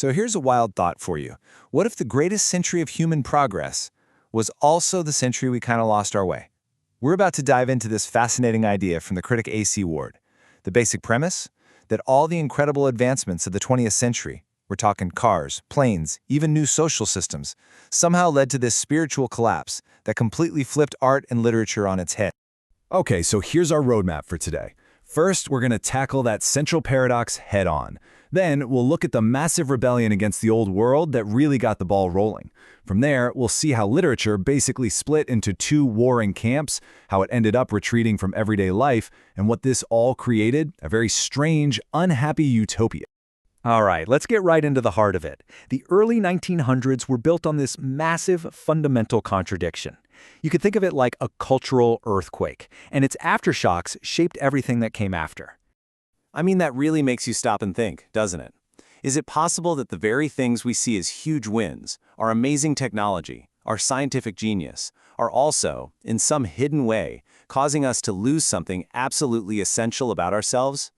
So here's a wild thought for you. What if the greatest century of human progress was also the century we kind of lost our way? We're about to dive into this fascinating idea from the critic A.C. Ward. The basic premise? That all the incredible advancements of the 20th century, we're talking cars, planes, even new social systems, somehow led to this spiritual collapse that completely flipped art and literature on its head. Okay, so here's our roadmap for today. First, we're going to tackle that central paradox head-on. Then, we'll look at the massive rebellion against the old world that really got the ball rolling. From there, we'll see how literature basically split into two warring camps, how it ended up retreating from everyday life, and what this all created, a very strange, unhappy utopia. All right, let's get right into the heart of it. The early 1900s were built on this massive, fundamental contradiction. You could think of it like a cultural earthquake, and its aftershocks shaped everything that came after. I mean, that really makes you stop and think, doesn't it? Is it possible that the very things we see as huge wins, our amazing technology, our scientific genius, are also, in some hidden way, causing us to lose something absolutely essential about ourselves?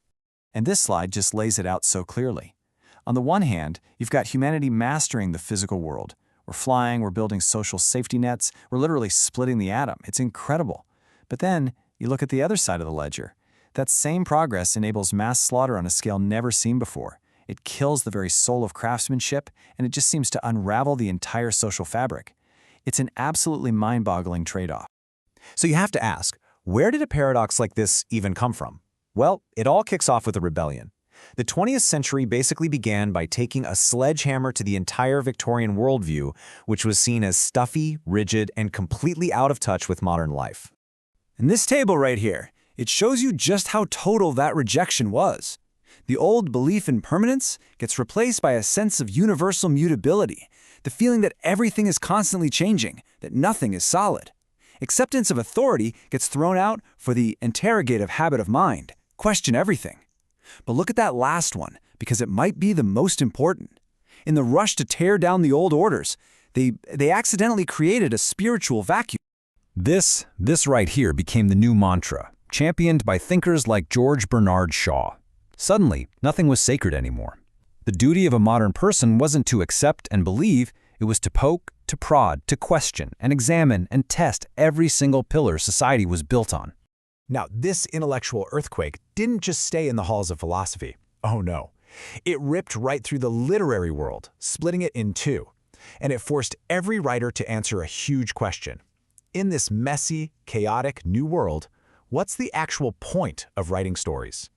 And this slide just lays it out so clearly. On the one hand, you've got humanity mastering the physical world. We're flying, we're building social safety nets, we're literally splitting the atom. It's incredible. But then, you look at the other side of the ledger. That same progress enables mass slaughter on a scale never seen before. It kills the very soul of craftsmanship, and it just seems to unravel the entire social fabric. It's an absolutely mind-boggling trade-off. So you have to ask, where did a paradox like this even come from? Well, it all kicks off with a rebellion. The 20th century basically began by taking a sledgehammer to the entire Victorian worldview, which was seen as stuffy, rigid, and completely out of touch with modern life. And this table right here, it shows you just how total that rejection was. The old belief in permanence gets replaced by a sense of universal mutability, the feeling that everything is constantly changing, that nothing is solid. Acceptance of authority gets thrown out for the interrogative habit of mind, question everything. But look at that last one, because it might be the most important. In the rush to tear down the old orders, they accidentally created a spiritual vacuum. This right here became the new mantra, championed by thinkers like George Bernard Shaw. Suddenly, nothing was sacred anymore. The duty of a modern person wasn't to accept and believe, it was to poke, to prod, to question, and examine and test every single pillar society was built on. Now, this intellectual earthquake didn't just stay in the halls of philosophy. Oh no. It ripped right through the literary world, splitting it in two. And it forced every writer to answer a huge question. In this messy, chaotic new world, what's the actual point of writing stories?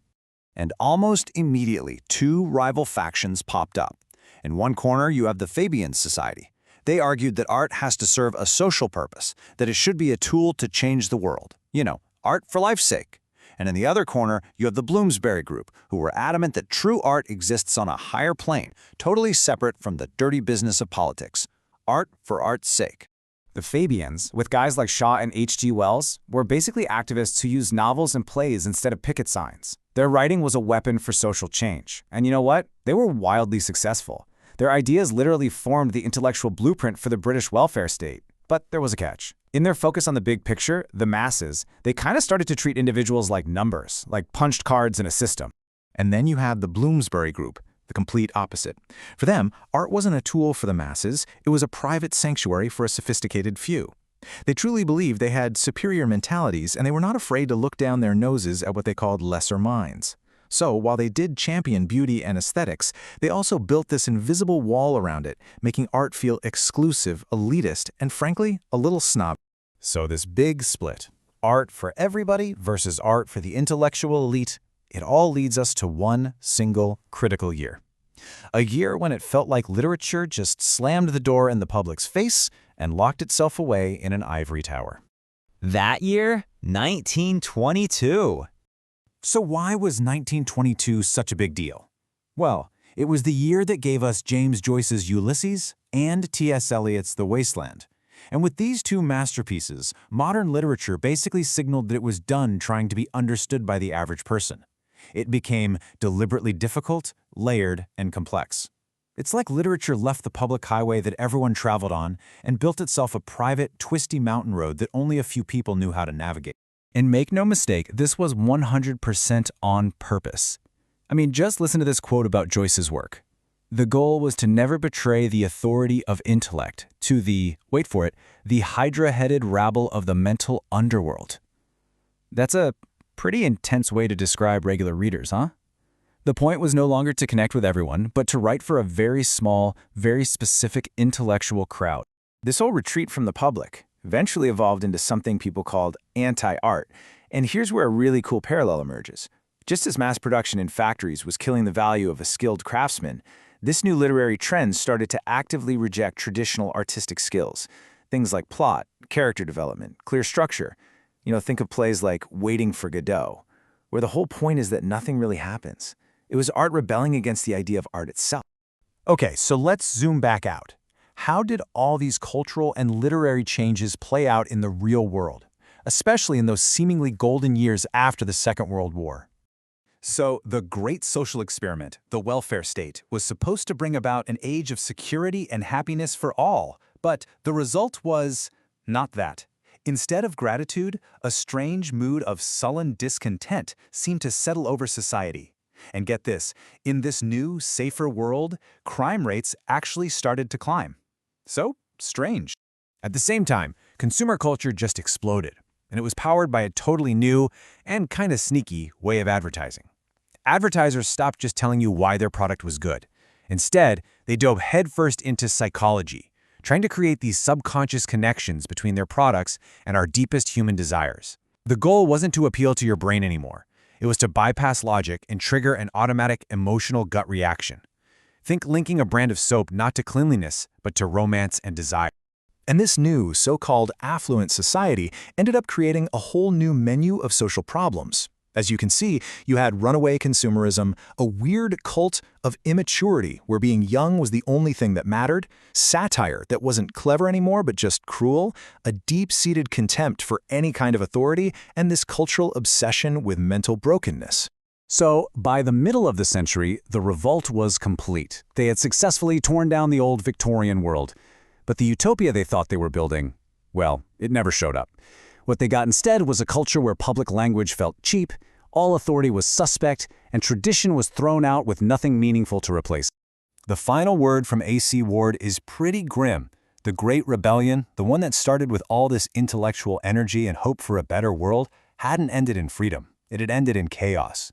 And almost immediately, two rival factions popped up. In one corner, you have the Fabian Society. They argued that art has to serve a social purpose, that it should be a tool to change the world. Art for life's sake. And in the other corner, you have the Bloomsbury Group, who were adamant that true art exists on a higher plane, totally separate from the dirty business of politics. Art for art's sake. The Fabians, with guys like Shaw and H.G. Wells, were basically activists who used novels and plays instead of picket signs. Their writing was a weapon for social change. And you know what? They were wildly successful. Their ideas literally formed the intellectual blueprint for the British welfare state. But there was a catch. In their focus on the big picture, the masses, they kind of started to treat individuals like numbers, like punched cards in a system. And then you have the Bloomsbury Group, the complete opposite. For them, art wasn't a tool for the masses, it was a private sanctuary for a sophisticated few. They truly believed they had superior mentalities, and they were not afraid to look down their noses at what they called lesser minds. So, while they did champion beauty and aesthetics, they also built this invisible wall around it, making art feel exclusive, elitist, and frankly, a little snobby. So this big split, art for everybody versus art for the intellectual elite, it all leads us to one single critical year. A year when it felt like literature just slammed the door in the public's face and locked itself away in an ivory tower. That year? 1922. So why was 1922 such a big deal? Well, it was the year that gave us James Joyce's Ulysses and T.S. Eliot's The Wasteland. And with these two masterpieces, modern literature basically signaled that it was done trying to be understood by the average person. It became deliberately difficult, layered, and complex. It's like literature left the public highway that everyone traveled on and built itself a private, twisty mountain road that only a few people knew how to navigate. And make no mistake, this was 100% on purpose. I mean, just listen to this quote about Joyce's work. The goal was to never betray the authority of intellect to the, wait for it, the hydra-headed rabble of the mental underworld. That's a pretty intense way to describe regular readers, huh? The point was no longer to connect with everyone, but to write for a very small, very specific intellectual crowd. This whole retreat from the public eventually evolved into something people called anti-art. And here's where a really cool parallel emerges. Just as mass production in factories was killing the value of a skilled craftsman, this new literary trend started to actively reject traditional artistic skills. Things like plot, character development, clear structure. Think of plays like Waiting for Godot, where the whole point is that nothing really happens. It was art rebelling against the idea of art itself. Okay, so let's zoom back out. How did all these cultural and literary changes play out in the real world, especially in those seemingly golden years after the Second World War? So, the great social experiment, the welfare state, was supposed to bring about an age of security and happiness for all, but the result was not that. Instead of gratitude, a strange mood of sullen discontent seemed to settle over society. And get this, in this new, safer world, crime rates actually started to climb. So, strange. At the same time, consumer culture just exploded, and it was powered by a totally new and kind of sneaky way of advertising. Advertisers stopped just telling you why their product was good. Instead, they dove headfirst into psychology, trying to create these subconscious connections between their products and our deepest human desires. The goal wasn't to appeal to your brain anymore. It was to bypass logic and trigger an automatic emotional gut reaction. Think linking a brand of soap not to cleanliness, but to romance and desire. And this new, so-called affluent society ended up creating a whole new menu of social problems. As you can see, you had runaway consumerism, a weird cult of immaturity where being young was the only thing that mattered, satire that wasn't clever anymore but just cruel, a deep-seated contempt for any kind of authority, and this cultural obsession with mental brokenness. So, by the middle of the century, the revolt was complete. They had successfully torn down the old Victorian world. But the utopia they thought they were building, well, it never showed up. What they got instead was a culture where public language felt cheap, all authority was suspect, and tradition was thrown out with nothing meaningful to replace. The final word from A.C. Ward is pretty grim. The Great Rebellion, the one that started with all this intellectual energy and hope for a better world, hadn't ended in freedom. It had ended in chaos.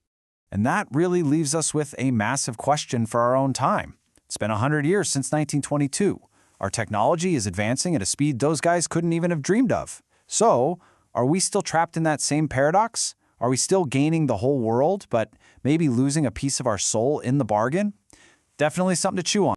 And that really leaves us with a massive question for our own time. It's been 100 years since 1922. Our technology is advancing at a speed those guys couldn't even have dreamed of. So, are we still trapped in that same paradox? Are we still gaining the whole world, but maybe losing a piece of our soul in the bargain? Definitely something to chew on.